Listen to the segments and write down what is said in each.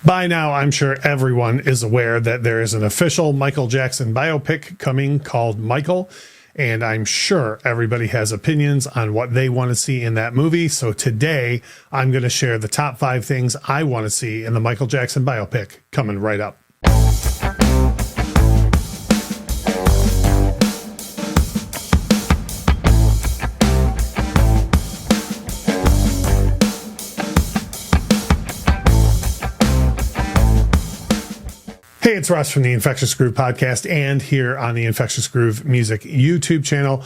By now, I'm sure everyone is aware that there is an official Michael Jackson biopic coming called Michael, and I'm sure everybody has opinions on what they want to see in that movie. So today, I'm going to share the top 5 things I want to see in the Michael Jackson biopic coming right up. Hey, it's Russ from the Infectious Groove podcast and here on the Infectious Groove Music YouTube channel.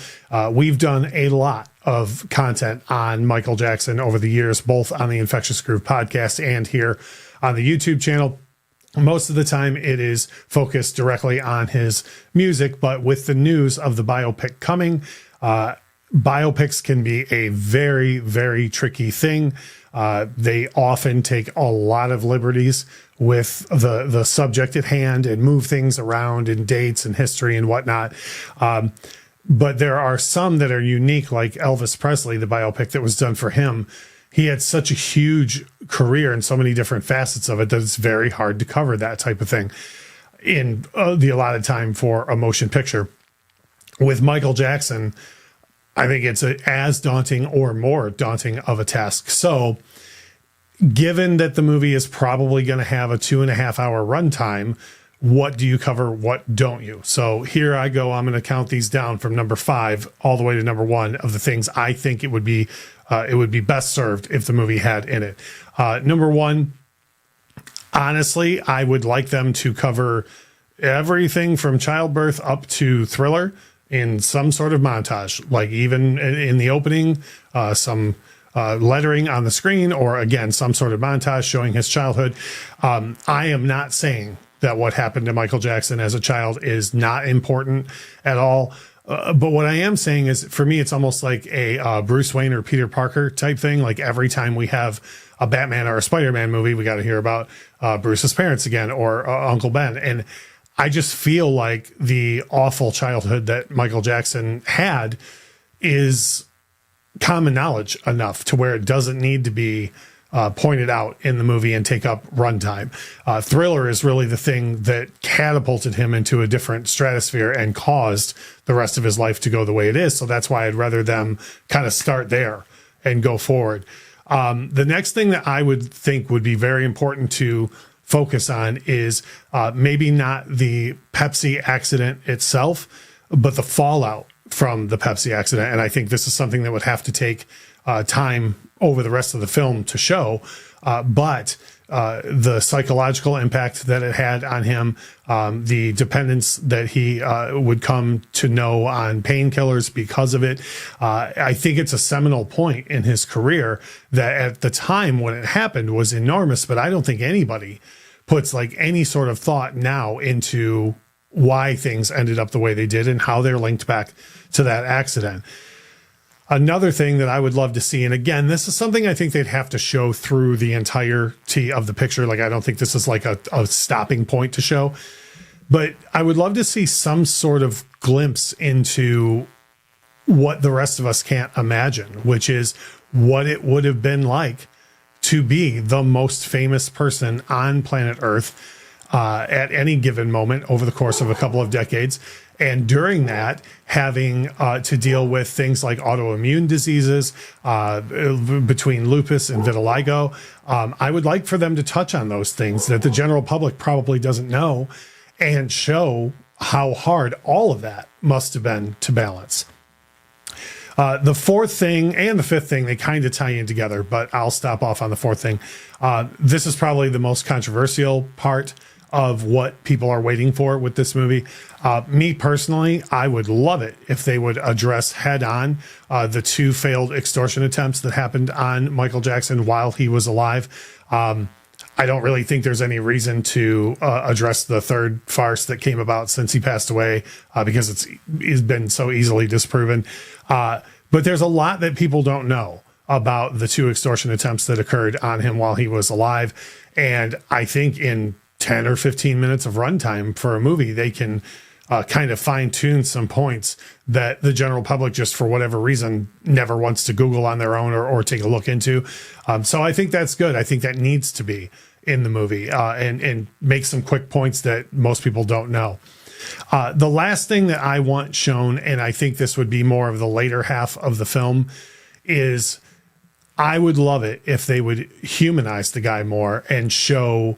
We've done a lot of content on Michael Jackson over the years, both on the Infectious Groove podcast and here on the YouTube channel. Most of the time it is focused directly on his music, but with the news of the biopic coming, biopics can be a very, very tricky thing. They often take a lot of liberties with the subject at hand and move things around in dates and history and whatnot. But there are some that are unique, like Elvis Presley, the biopic that was done for him. He had such a huge career and so many different facets of it that it's very hard to cover that type of thing in the allotted time for a motion picture. With Michael Jackson, I think it's as daunting or more daunting of a task. So given that the movie is probably going to have a 2.5 hour runtime, what do you cover? What don't you? So here I go. I'm going to count these down from number 5 all the way to number 1 of the things I think it would be best served if the movie had in it. Number 1, honestly, I would like them to cover everything from childbirth up to Thriller in some sort of montage, like even in the opening, some lettering on the screen, or again, some sort of montage showing his childhood. I am not saying that what happened to Michael Jackson as a child is not important at all. But what I am saying is, for me, it's almost like a Bruce Wayne or Peter Parker type thing. Like every time we have a Batman or a Spider-Man movie, we got to hear about Bruce's parents again, or Uncle Ben. And I just feel like the awful childhood that Michael Jackson had is common knowledge enough to where it doesn't need to be pointed out in the movie and take up runtime. Thriller is really the thing that catapulted him into a different stratosphere and caused the rest of his life to go the way it is. So that's why I'd rather them kind of start there and go forward. The next thing that I would think would be very important to focus on is maybe not the Pepsi accident itself, but the fallout from the Pepsi accident. And I think this is something that would have to take time over the rest of the film to show. But the psychological impact that it had on him, the dependence that he would come to know on painkillers because of it. I think it's a seminal point in his career that at the time when it happened was enormous, but I don't think anybody puts like any sort of thought now into why things ended up the way they did and how they're linked back to that accident. Another thing that I would love to see, and again, this is something I think they'd have to show through the entirety of the picture. Like, I don't think this is like a stopping point to show, but I would love to see some sort of glimpse into what the rest of us can't imagine, which is what it would have been like to be the most famous person on planet Earth at any given moment over the course of a couple of decades. And during that, having to deal with things like autoimmune diseases between lupus and vitiligo. I would like for them to touch on those things that the general public probably doesn't know and show how hard all of that must have been to balance. The fourth thing and the fifth thing, they kind of tie in together, but I'll stop off on the fourth thing. This is probably the most controversial part of what people are waiting for with this movie. Me personally, I would love it if they would address head on the 2 failed extortion attempts that happened on Michael Jackson while he was alive. I don't really think there's any reason to address the third farce that came about since he passed away because it's been so easily disproven. But there's a lot that people don't know about the 2 extortion attempts that occurred on him while he was alive. And I think in 10 or 15 minutes of runtime for a movie, they can kind of fine tune some points that the general public, just for whatever reason, never wants to Google on their own or take a look into. So I think that's good. I think that needs to be in the movie, and make some quick points that most people don't know. The last thing that I want shown, and I think this would be more of the later half of the film, is I would love it if they would humanize the guy more and show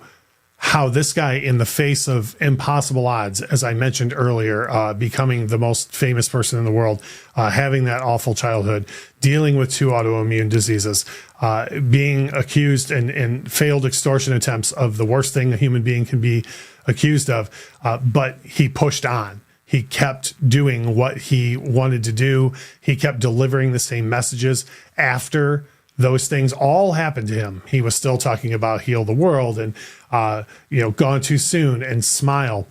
how this guy, in the face of impossible odds, as I mentioned earlier, becoming the most famous person in the world, having that awful childhood, dealing with 2 autoimmune diseases, being accused and failed extortion attempts of the worst thing a human being can be accused of. But he pushed on. He kept doing what he wanted to do. He kept delivering the same messages after those things all happened to him. He was still talking about heal the world and, gone too soon and smile,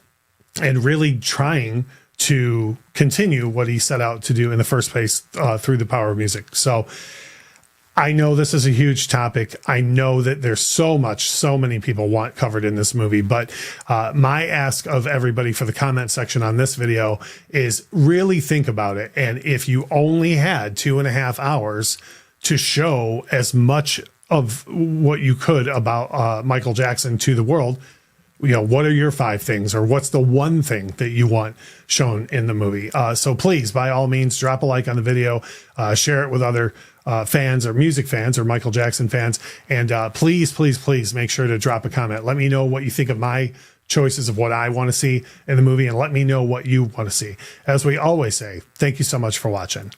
and really trying to continue what he set out to do in the first place through the power of music. So I know this is a huge topic. I know that there's so many people want covered in this movie, but my ask of everybody for the comment section on this video is really think about it. And if you only had 2.5 hours to show as much of what you could about Michael Jackson to the world, what are your 5 things, or what's the one thing that you want shown in the movie? So please, by all means, drop a like on the video, share it with other fans or music fans or Michael Jackson fans. And please make sure to drop a comment. Let me know what you think of my choices of what I want to see in the movie, and let me know what you want to see. As we always say, thank you so much for watching.